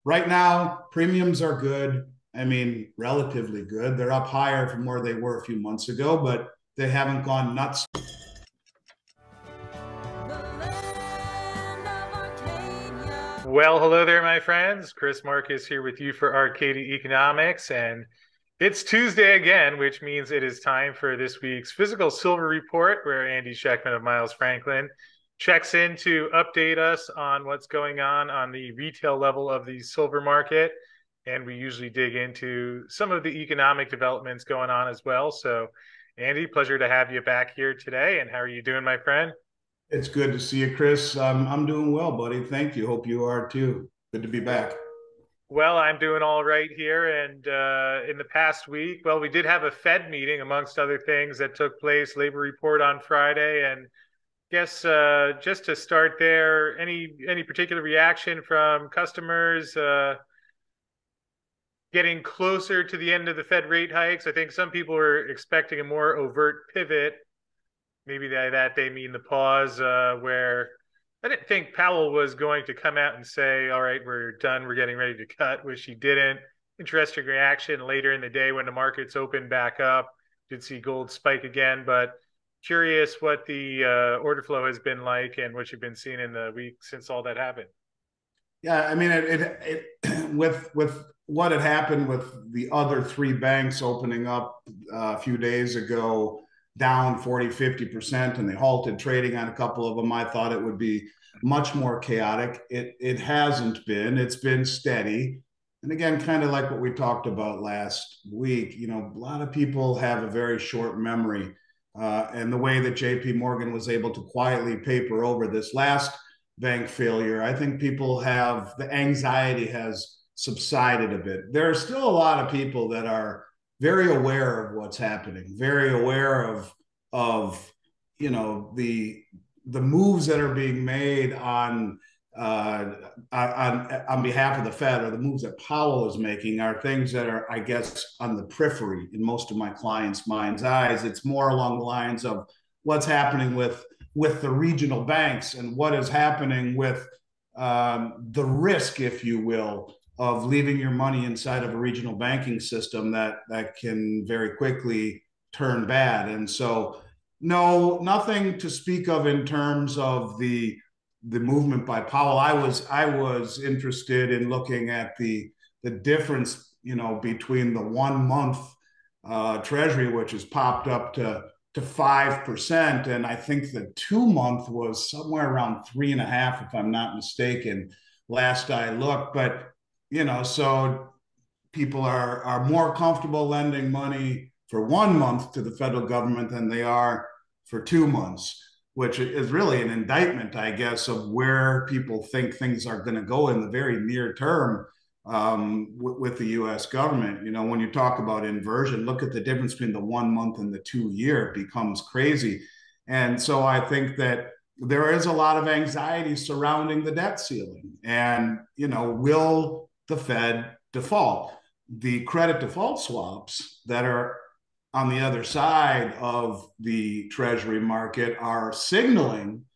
right now, premiums are good. I mean, relatively good. They're up higher from where they were a few months ago, but they haven't gone nuts. Well, hello there, my friends. Chris Marcus here with you for Arcadia Economics. And it's Tuesday again, which means it is time for this week's Physical Silver Report, where Andy Schectman of Miles Franklin checks in to update us on what's going on the retail level of the silver market. And we usually dig into some of the economic developments going on as well. So, Andy, pleasure to have you back here today. And how are you doing, my friend? It's good to see you, Chris. I'm doing well, buddy. Thank you. Hope you are too. Good to be back. Well, I'm doing all right here. And in the past week, well, we did have a Fed meeting, amongst other things, that took place, labor report on Friday. And guess just to start there, any particular reaction from customers getting closer to the end of the Fed rate hikes? I think some people were expecting a more overt pivot. Maybe that they mean the pause, where I didn't think Powell was going to come out and say, all right, we're done, we're getting ready to cut, which he didn't. Interesting reaction later in the day when the markets opened back up. Did see gold spike again, but curious what the order flow has been like and what you've been seeing in the week since all that happened. Yeah, I mean, with what had happened with the other three banks opening up a few days ago, down 40-50%, and they halted trading on a couple of them. I thought it would be much more chaotic. It hasn't been. It's been steady. And again, kind of like what we talked about last week, a lot of people have a very short memory. And the way that JP Morgan was able to quietly paper over this last bank failure, I think people have the anxiety has subsided a bit. There are still a lot of people that are very aware of what's happening, very aware of the moves that are being made on behalf of the Fed, or the moves that Powell is making are things that are, I guess, on the periphery in most of my clients' mind's eyes. It's more along the lines of what's happening with the regional banks and what is happening with the risk, if you will, of leaving your money inside of a regional banking system that can very quickly turn bad. And so, no, nothing to speak of in terms of the movement by Powell. I was interested in looking at the difference, between the 1 month Treasury, which has popped up to 5%, and I think the 2 month was somewhere around 3.5, if I'm not mistaken, last I looked. But so people are more comfortable lending money for 1 month to the federal government than they are for 2 months, which is really an indictment, I guess, of where people think things are going to go in the very near term with the U.S. government. When you talk about inversion, look at the difference between the 1 month and the 2 year. It becomes crazy. And so I think that there is a lot of anxiety surrounding the debt ceiling. And, will the Fed default? The credit default swaps that are on the other side of the Treasury market are signaling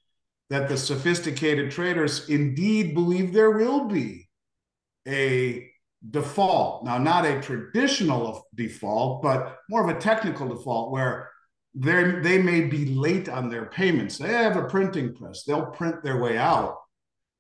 that the sophisticated traders indeed believe there will be a default. Now, not a traditional default, but more of a technical default where they may be late on their payments. They have a printing press. They'll print their way out.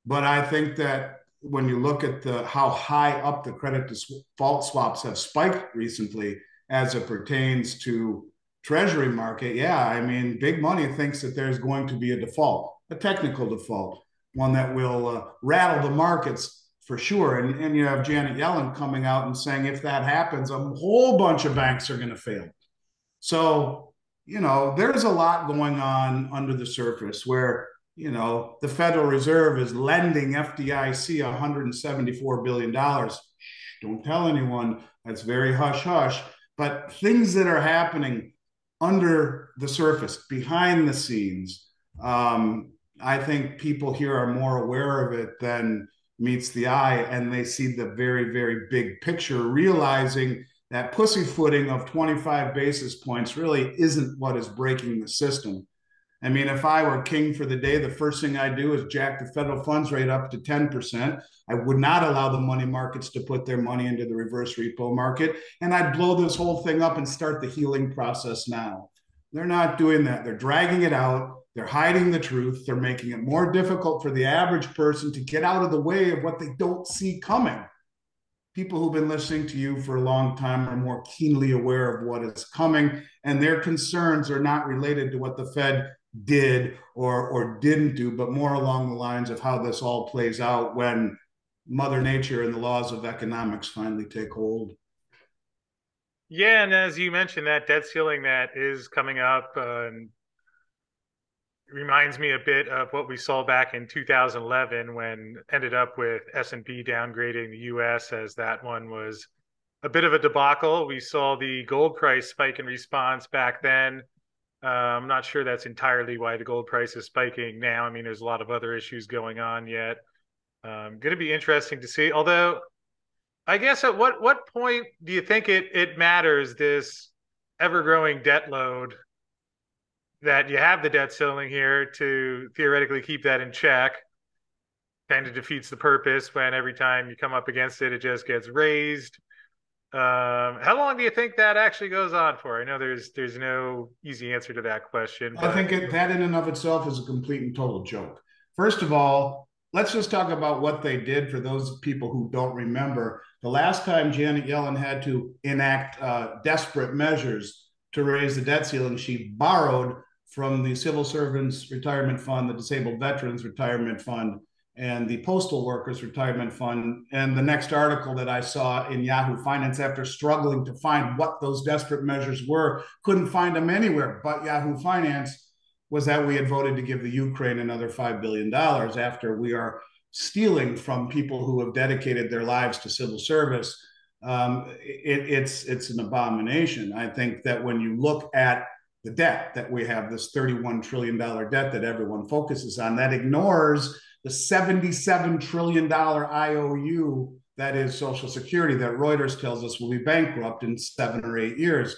But I think that when you look at how high up the credit default swaps have spiked recently as it pertains to Treasury market, yeah, I mean, big money thinks that there's going to be a default, a technical default, one that will rattle the markets for sure. And you have Janet Yellen coming out and saying if that happens, a whole bunch of banks are going to fail. So, there's a lot going on under the surface where the Federal Reserve is lending FDIC $174 billion. Don't tell anyone. That's very hush hush. But things that are happening under the surface, behind the scenes, I think people here are more aware of it than meets the eye, and they see the very, very big picture, realizing that pussyfooting of 25 basis points really isn't what is breaking the system. I mean, if I were king for the day, the first thing I'd do is jack the federal funds rate up to 10%. I would not allow the money markets to put their money into the reverse repo market. And I'd blow this whole thing up and start the healing process now. They're not doing that. They're dragging it out. They're hiding the truth. They're making it more difficult for the average person to get out of the way of what they don't see coming. People who've been listening to you for a long time are more keenly aware of what is coming, and their concerns are not related to what the Fed did or didn't do, but more along the lines of how this all plays out when Mother Nature and the laws of economics finally take hold. Yeah, and as you mentioned, that debt ceiling that is coming up reminds me a bit of what we saw back in 2011 when ended up with S&P downgrading the U.S. as that one was a bit of a debacle. We saw the gold price spike in response back then. I'm not sure that's entirely why the gold price is spiking now. I mean, there's a lot of other issues going on yet. Going to be interesting to see. Although, I guess at what point do you think it matters, this ever-growing debt load, that you have the debt ceiling here to theoretically keep that in check? Kind of defeats the purpose when every time you come up against it, it just gets raised. How long do you think that actually goes on for? I know there's no easy answer to that question. I think that in and of itself is a complete and total joke. First of all, let's just talk about what they did for those people who don't remember. The last time Janet Yellen had to enact desperate measures to raise the debt ceiling, she borrowed from the Civil Servants Retirement Fund, the Disabled Veterans Retirement Fund, and the Postal Workers Retirement Fund. And the next article that I saw in Yahoo Finance, after struggling to find what those desperate measures were, couldn't find them anywhere but Yahoo Finance, was that we had voted to give the Ukraine another $5 billion after we are stealing from people who have dedicated their lives to civil service. It's an abomination. I think that when you look at the debt that we have, this $31 trillion debt that everyone focuses on, that ignores the $77 trillion IOU that is Social Security that Reuters tells us will be bankrupt in 7 or 8 years.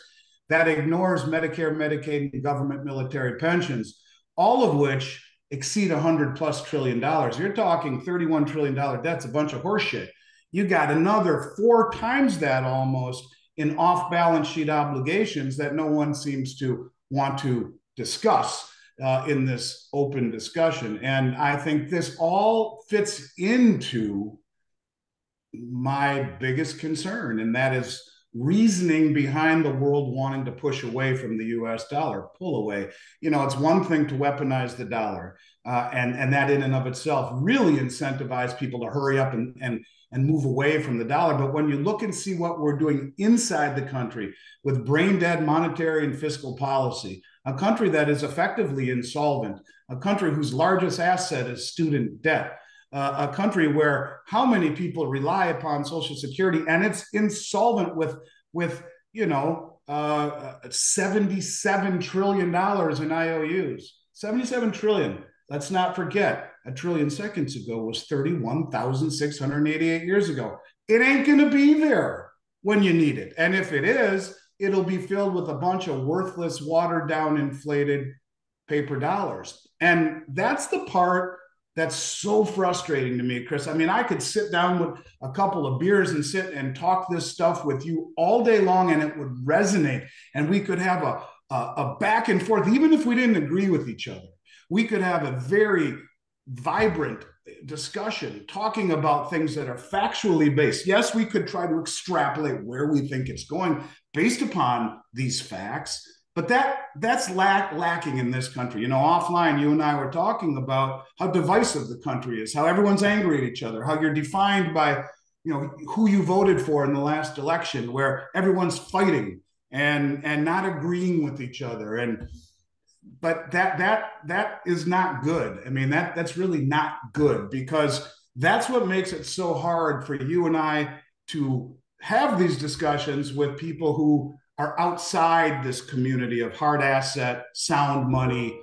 That ignores Medicare, Medicaid, and government military pensions, all of which exceed $100+ trillion. You're talking $31 trillion debt's a bunch of horseshit. You got another 4 times that almost in off-balance sheet obligations that no one seems to want to discuss in this open discussion. And I think this all fits into my biggest concern, and that is reasoning behind the world wanting to push away from the US dollar, pull away. You know, it's one thing to weaponize the dollar, and that in and of itself really incentivize people to hurry up and move away from the dollar. But when you look and see what we're doing inside the country with brain dead monetary and fiscal policy, a country that is effectively insolvent, a country whose largest asset is student debt, a country where how many people rely upon Social Security, and it's insolvent with $77 trillion in IOUs. 77 trillion. Let's not forget, a trillion seconds ago was 31,688 years ago. It ain't going to be there when you need it. And if it is, it'll be filled with a bunch of worthless, watered down, inflated paper dollars. And that's the part that's so frustrating to me, Chris. I mean, I could sit down with a couple of beers and sit and talk this stuff with you all day long, and it would resonate. And we could have a back and forth, even if we didn't agree with each other. We could have a very vibrant discussion talking about things that are factually based. Yes, we could try to extrapolate where we think it's going based upon these facts, but that's lacking in this country. You know, offline, you and I were talking about how divisive the country is, how everyone's angry at each other, how you're defined by, you know, who you voted for in the last election, where everyone's fighting and not agreeing with each other. But that is not good. I mean, that's really not good, because that's what makes it so hard for you and I to have these discussions with people who are outside this community of hard asset, sound money,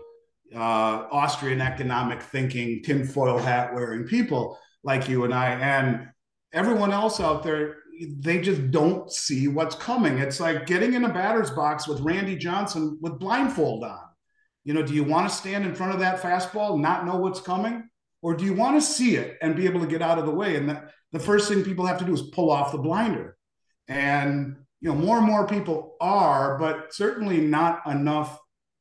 Austrian economic thinking, tinfoil hat wearing people like you and I. And everyone else out there, they just don't see what's coming. It's like getting in a batter's box with Randy Johnson with blindfold on. You know, do you want to stand in front of that fastball and not know what's coming? or do you want to see it and be able to get out of the way? And the first thing people have to do is pull off the blinder. And more and more people are, but certainly not enough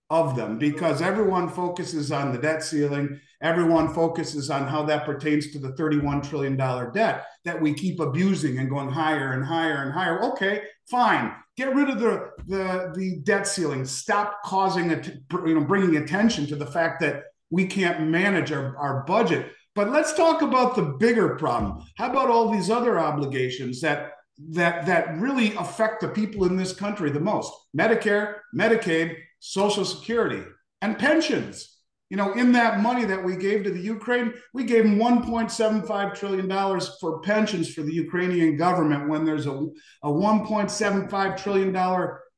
of them, because everyone focuses on the debt ceiling. Everyone focuses on how that pertains to the $31 trillion debt that we keep abusing and going higher and higher and higher. Okay, fine. Get rid of the debt ceiling. Stop bringing attention to the fact that we can't manage our budget. But let's talk about the bigger problem. How about all these other obligations that really affect the people in this country the most? Medicare, Medicaid, Social Security, and pensions. In that money that we gave to the Ukraine, we gave them $1.75 trillion for pensions for the Ukrainian government, when there's a $1.75 trillion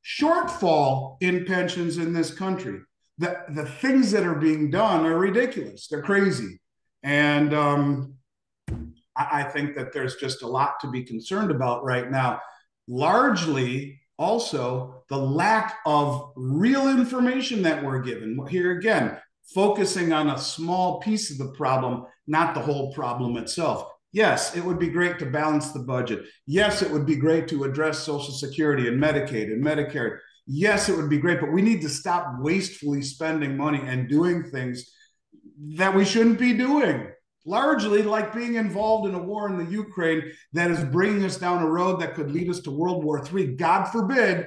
shortfall in pensions in this country. The things that are being done are ridiculous. They're crazy. And I think that there's just a lot to be concerned about right now. Largely, also, the lack of real information that we're given. Here again, focusing on a small piece of the problem, not the whole problem itself. Yes, it would be great to balance the budget. Yes, it would be great to address Social Security and Medicaid and Medicare. Yes, it would be great, but we need to stop wastefully spending money and doing things that we shouldn't be doing. Largely like being involved in a war in the Ukraine that is bringing us down a road that could lead us to World War III, God forbid,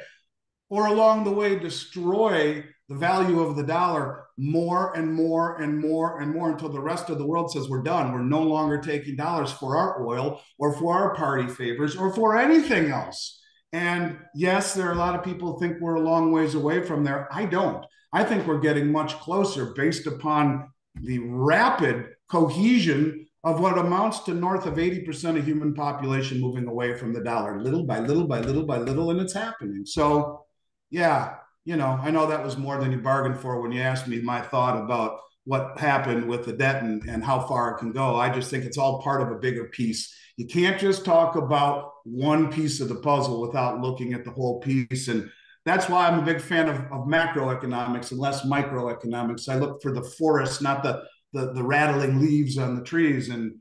or along the way destroy the value of the dollar more and more and more and more, until the rest of the world says we're done. We're no longer taking dollars for our oil or for our party favors or for anything else. And yes, there are a lot of people who think we're a long ways away from there. I don't. I think we're getting much closer, based upon the rapid cohesion of what amounts to north of 80% of human population moving away from the dollar, little by little by little by little, and it's happening. So, yeah, I know that was more than you bargained for when you asked me my thought about what happened with the debt and how far it can go. I just think it's all part of a bigger piece. You can't just talk about one piece of the puzzle without looking at the whole piece. And that's why I'm a big fan of macroeconomics and less microeconomics. I look for the forest, not the rattling leaves on the trees. And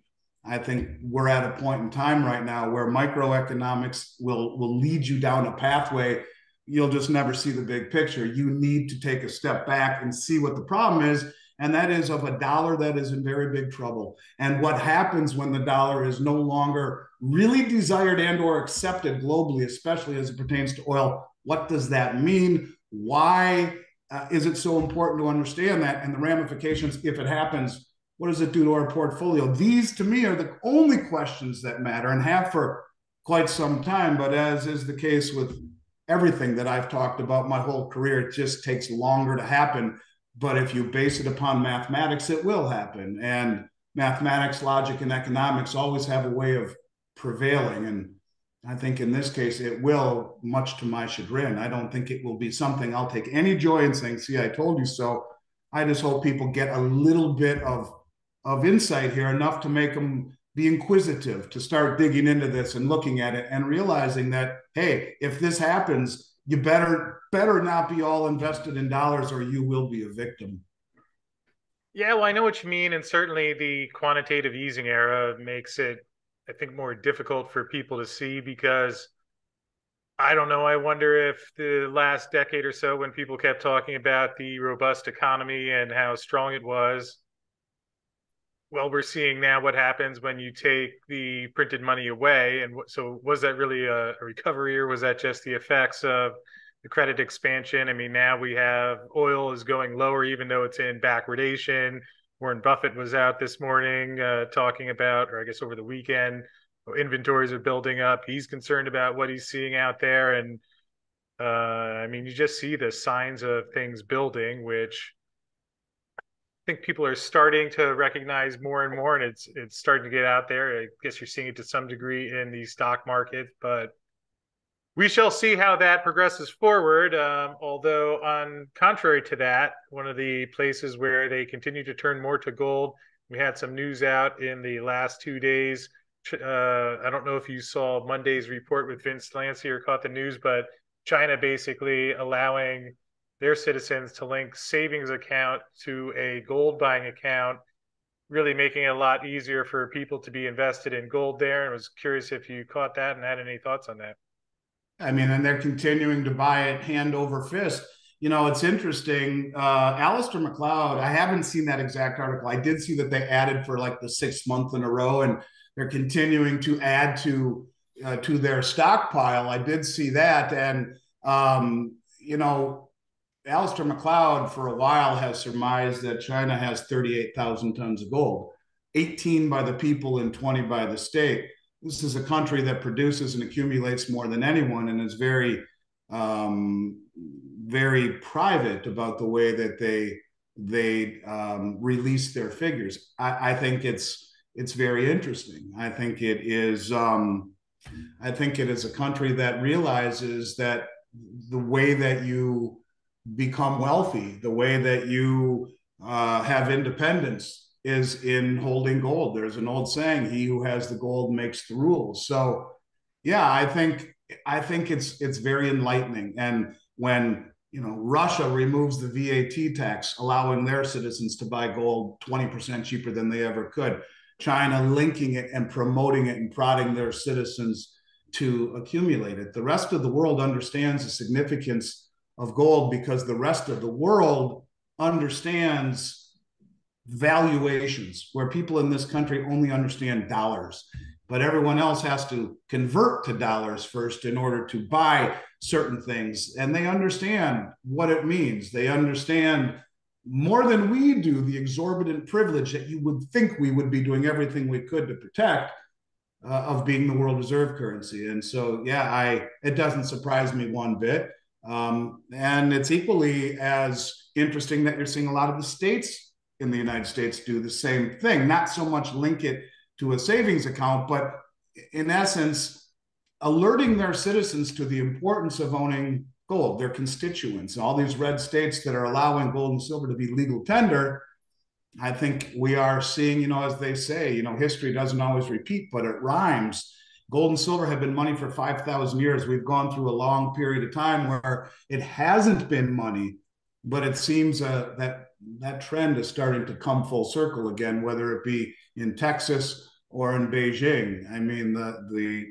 I think we're at a point in time right now where microeconomics will lead you down a pathway. You'll just never see the big picture. You need to take a step back and see what the problem is. And that is of a dollar that is in very big trouble. And what happens when the dollar is no longer really desired and or accepted globally, especially as it pertains to oil. What does that mean? Why is it so important to understand that? And the ramifications, if it happens, what does it do to our portfolio? These, to me, are the only questions that matter, and have for quite some time. But as is the case with everything that I've talked about my whole career, it just takes longer to happen. But if you base it upon mathematics, it will happen. And mathematics, logic, and economics always have a way of prevailing. And I think in this case, it will, much to my chagrin. I don't think it will be something I'll take any joy in saying, see, I told you so. I just hope people get a little bit of insight here, enough to make them be inquisitive, to start digging into this and looking at it and realizing that, hey, if this happens, you better not be all invested in dollars, or you will be a victim. Yeah, well, I know what you mean. And certainly the quantitative easing era makes it, I think, more difficult for people to see, because I don't know, I wonder if the last decade or so, when people kept talking about the robust economy and how strong it was, well, we're seeing now what happens when you take the printed money away. And so was that really a recovery, or was that just the effects of the credit expansion? I mean, now we have oil is going lower, even though it's in backwardation. Warren Buffett was out this morning talking about, or I guess over the weekend, inventories are building up. He's concerned about what he's seeing out there. And I mean, you just see the signs of things building, which I think people are starting to recognize more and more, and it's starting to get out there. I guess you're seeing it to some degree in the stock market, but we shall see how that progresses forward. Although, on contrary to that, one of the places where they continue to turn more to gold, we had some news out in the last 2 days. I don't know if you saw Monday's report with Vince Lancy or caught the news, but China basically allowing their citizens to link savings account to a gold buying account really making it a lot easier for people to be invested in gold there. And was curious if you caught that and had any thoughts on that. I mean, and they're continuing to buy it hand over fist. You know, it's interesting. Alistair McLeod, I haven't seen that exact article. I did see that they added for like the 6th month in a row, and they're continuing to add to their stockpile. I did see that, and you know, Alistair McLeod for a while has surmised that China has 38,000 tons of gold, 18 by the people and 20 by the state. This is a country that produces and accumulates more than anyone, and is very private about the way that they release their figures. I think it's very interesting. I think it is a country that realizes that the way that you become wealthy, the way that you have independence, is in holding gold. There's an old saying, "He who has the gold makes the rules." So, yeah, I think it's very enlightening. And when Russia removes the VAT tax, allowing their citizens to buy gold 20% cheaper than they ever could, China linking it and promoting it and prodding their citizens to accumulate it. The rest of the world understands the significance of gold because the rest of the world understands valuations, where people in this country only understand dollars, but everyone else has to convert to dollars first in order to buy certain things. And they understand what it means. They understand more than we do the exorbitant privilege that you would think we would be doing everything we could to protect, of being the world reserve currency. And so, yeah, it doesn't surprise me one bit. And it's equally as interesting that you're seeing a lot of the states in the United States do the same thing, not so much link it to a savings account, but in essence, alerting their citizens to the importance of owning gold, their constituents. All these red states that are allowing gold and silver to be legal tender, I think we are seeing, as they say, history doesn't always repeat, but it rhymes. Gold and silver have been money for 5,000 years. We've gone through a long period of time where it hasn't been money, but it seems that trend is starting to come full circle again, whether it be in Texas or in Beijing. I mean, the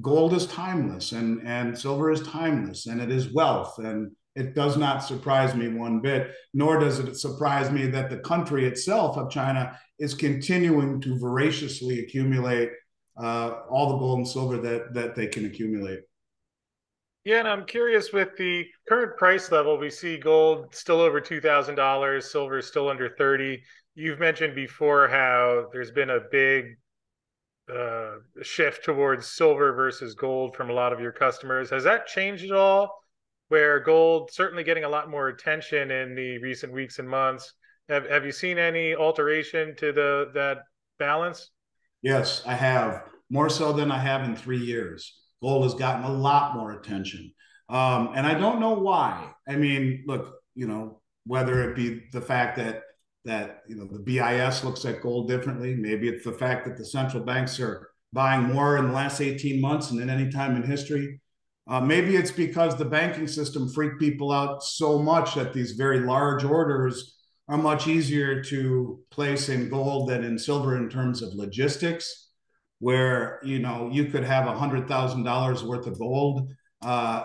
gold is timeless, and silver is timeless, and it is wealth, and it does not surprise me one bit, nor does it surprise me that the country itself of China is continuing to voraciously accumulate all the gold and silver that they can accumulate. Yeah, and I'm curious, with the current price level, we see gold still over $2,000, silver still under 30. You've mentioned before how there's been a big shift towards silver versus gold from a lot of your customers. Has that changed at all? Where gold certainly getting a lot more attention in the recent weeks and months. Have you seen any alteration to that balance? Yes, I have, more so than I have in 3 years. Gold has gotten a lot more attention. And I don't know why. I mean, look, whether it be the fact that the BIS looks at gold differently, maybe it's the fact that the central banks are buying more in the last 18 months than at any time in history. Maybe it's because the banking system freaked people out so much that these very large orders are much easier to place in gold than in silver in terms of logistics, where you could have $100,000 worth of gold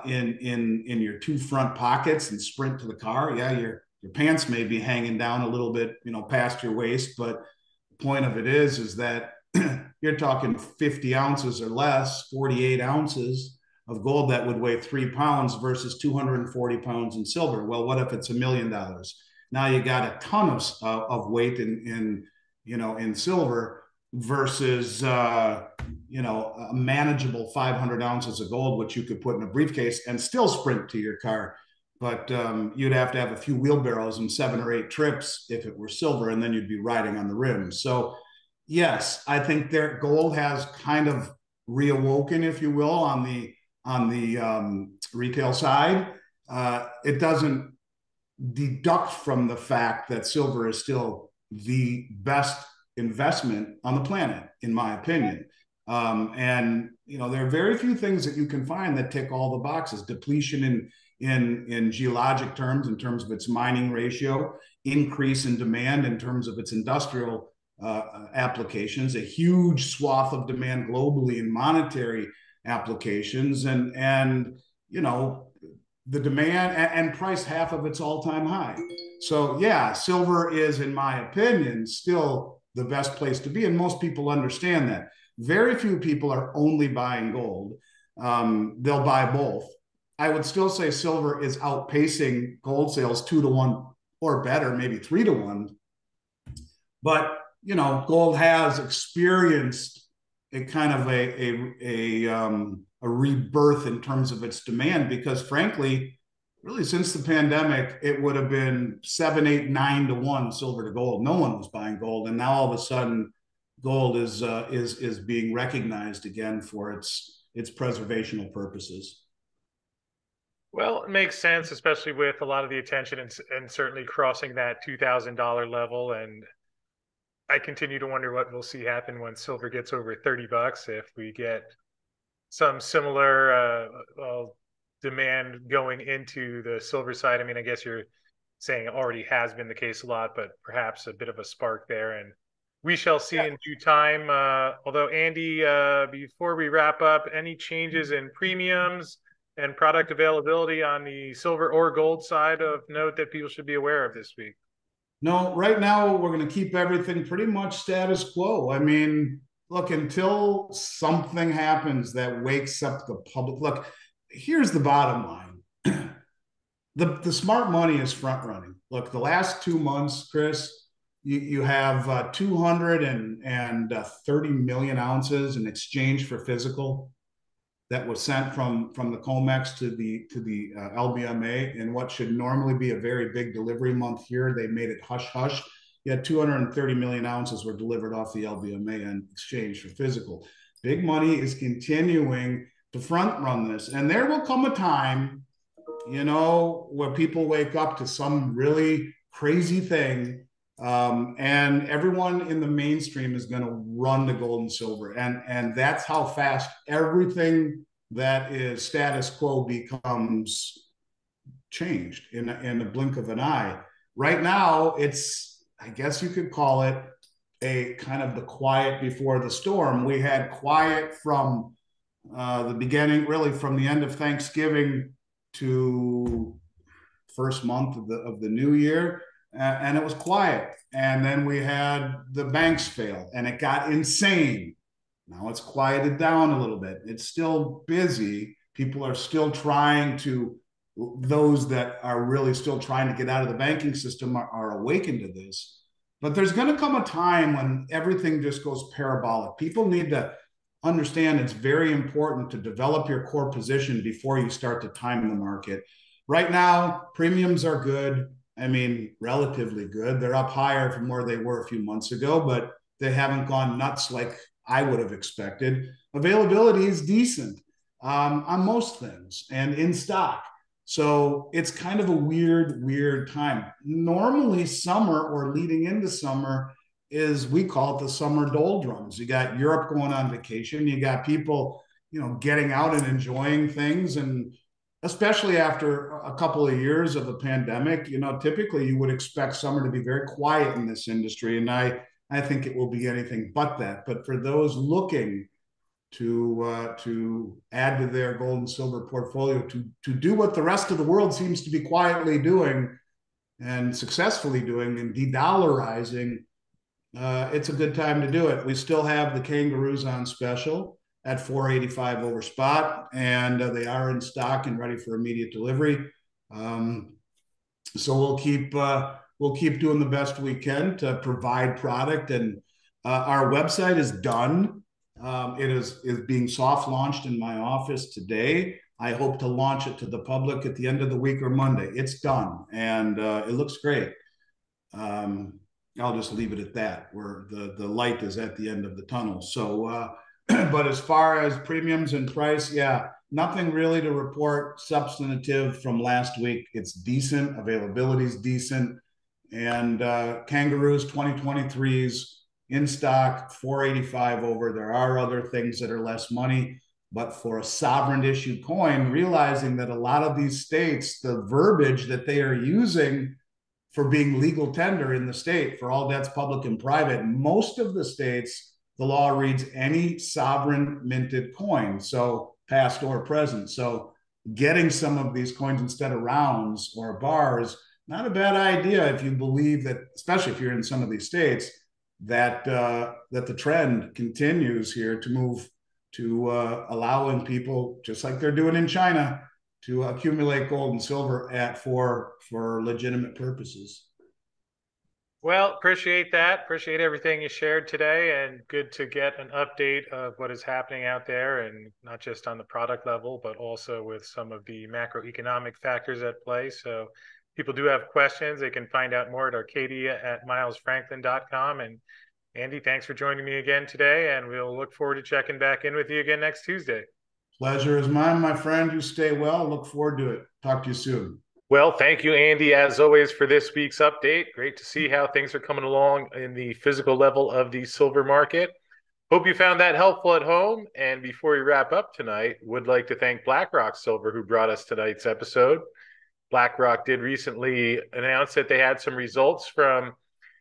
in your two front pockets and sprint to the car. Yeah, your pants may be hanging down a little bit, past your waist, but the point of it is that you're talking 50 ounces or less, 48 ounces of gold that would weigh 3 pounds versus 240 pounds in silver. Well, what if it's $1 million? Now you got a ton of weight in silver versus a manageable 500 ounces of gold, which you could put in a briefcase and still sprint to your car. But you'd have to have a few wheelbarrows and 7 or 8 trips if it were silver, and then you'd be riding on the rims. So yes, I think their gold has kind of reawoken, if you will, on the retail side. It doesn't deduct from the fact that silver is still the best investment on the planet, in my opinion. And there are very few things that you can find that tick all the boxes. Depletion in geologic terms, in terms of its mining ratio, increase in demand in terms of its industrial applications, a huge swath of demand globally in monetary applications, and you know, the demand and price half of its all-time high. So yeah, silver is, in my opinion, still the best place to be, and most people understand that. Very few people are only buying gold. They'll buy both. I would still say silver is outpacing gold sales 2 to 1 or better, maybe 3 to 1. But you know, gold has experienced a kind of a rebirth in terms of its demand, because frankly, really since the pandemic, it would have been 7, 8, 9 to 1 silver to gold. No one was buying gold, and now all of a sudden, gold is being recognized again for its preservational purposes. Well, it makes sense, especially with a lot of the attention and certainly crossing that $2,000 level. And I continue to wonder what we'll see happen when silver gets over $30. If we get some similar demand going into the silver side. I mean, I guess you're saying it already has been the case a lot, but perhaps a bit of a spark there. And we shall see in due time. Although, Andy, before we wrap up, any changes in premiums and product availability on the silver or gold side of note that people should be aware of this week? No, right now we're going to keep everything pretty much status quo. I mean, look, until something happens that wakes up the public. Look, here's the bottom line. The smart money is front running. Look, the last 2 months, Chris, you have 230 million ounces in exchange for physical that was sent from the COMEX to the LBMA in what should normally be a very big delivery month here. They made it hush hush. You had 230 million ounces were delivered off the LBMA in exchange for physical. Big money is continuing to front run this, and there will come a time, you know, where people wake up to some really crazy thing, and everyone in the mainstream is going to run to gold and silver, and that's how fast everything that is status quo becomes changed in a blink of an eye. Right now, it's, I guess you could call it a kind of the quiet before the storm. We had quiet from the beginning, really from the end of Thanksgiving to first month of the new year, and it was quiet. And then we had the banks fail, and it got insane. Now it's quieted down a little bit. It's still busy. People are still trying to, those that are really still trying to get out of the banking system are awakened to this. But there's going to come a time when everything just goes parabolic. People need to understand it's very important to develop your core position before you start to time the market. Right now, premiums are good. I mean, relatively good. They're up higher from where they were a few months ago, but they haven't gone nuts like I would have expected. Availability is decent on most things and in stock. So it's kind of a weird time. Normally, summer or leading into summer is, we call it the summer doldrums. You got Europe going on vacation. You got people, you know, getting out and enjoying things. And especially after a couple of years of a pandemic, you know, typically you would expect summer to be very quiet in this industry. And I think it will be anything but that. But for those looking to add to their gold and silver portfolio, to do what the rest of the world seems to be quietly doing and successfully doing, and de-dollarizing, it's a good time to do it. We still have the kangaroos on special at $485 over spot, and they are in stock and ready for immediate delivery. So we'll keep doing the best we can to provide product, and our website is done. It is being soft launched in my office today. I hope to launch it to the public at the end of the week or Monday. It's done, and it looks great. I'll just leave it at that, where the light is at the end of the tunnel. So, but as far as premiums and price, yeah, nothing really to report substantive from last week. It's decent. Availability is decent. And kangaroos 2023s in stock, 485 over. There are other things that are less money, but for a sovereign issued coin, realizing that a lot of these states, the verbiage that they are using for being legal tender in the state for all debts, public and private. Most of the states, the law reads any sovereign minted coin, so past or present. So getting some of these coins instead of rounds or bars, not a bad idea if you believe that, especially if you're in some of these states, that that the trend continues here to move to allowing people, just like they're doing in China, to accumulate gold and silver for legitimate purposes. Well, appreciate that. Appreciate everything you shared today, and good to get an update of what is happening out there, and not just on the product level, but also with some of the macroeconomic factors at play. So people do have questions, they can find out more at Arcadia at milesfranklin.com. And Andy, thanks for joining me again today, and we'll look forward to checking back in with you again next Tuesday. Pleasure is mine, my friend. You stay well. Look forward to it. Talk to you soon. Well, thank you, Andy, as always, for this week's update. Great to see how things are coming along in the physical level of the silver market. Hope you found that helpful at home. And before we wrap up tonight, would like to thank BlackRock Silver, who brought us tonight's episode. BlackRock did recently announce that they had some results from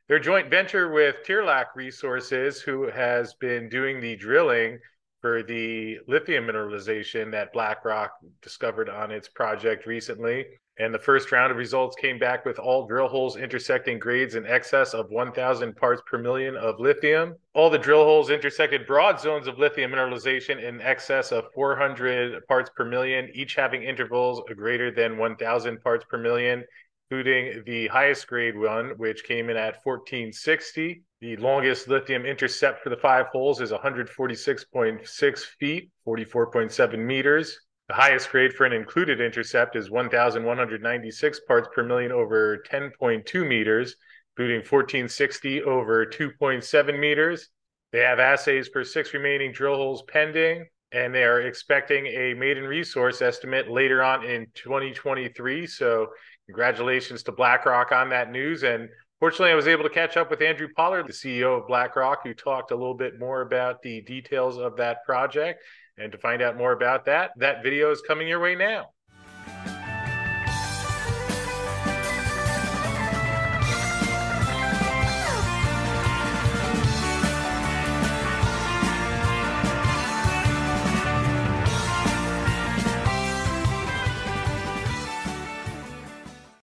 their joint venture with Tirlac Resources, who has been doing the drilling for the lithium mineralization that BlackRock discovered on its project recently. And the first round of results came back with all drill holes intersecting grades in excess of 1,000 parts per million of lithium. All the drill holes intersected broad zones of lithium mineralization in excess of 400 parts per million, each having intervals greater than 1,000 parts per million, including the highest grade one, which came in at 1460. The longest lithium intercept for the 5 holes is 146.6 feet, 44.7 meters. The highest grade for an included intercept is 1,196 parts per million over 10.2 meters, including 1460 over 2.7 meters. They have assays for 6 remaining drill holes pending, and they are expecting a maiden resource estimate later on in 2023. So congratulations to BlackRock on that news. And fortunately, I was able to catch up with Andrew Pollard, the CEO of BlackRock, who talked a little bit more about the details of that project. And to find out more about that, that video is coming your way now.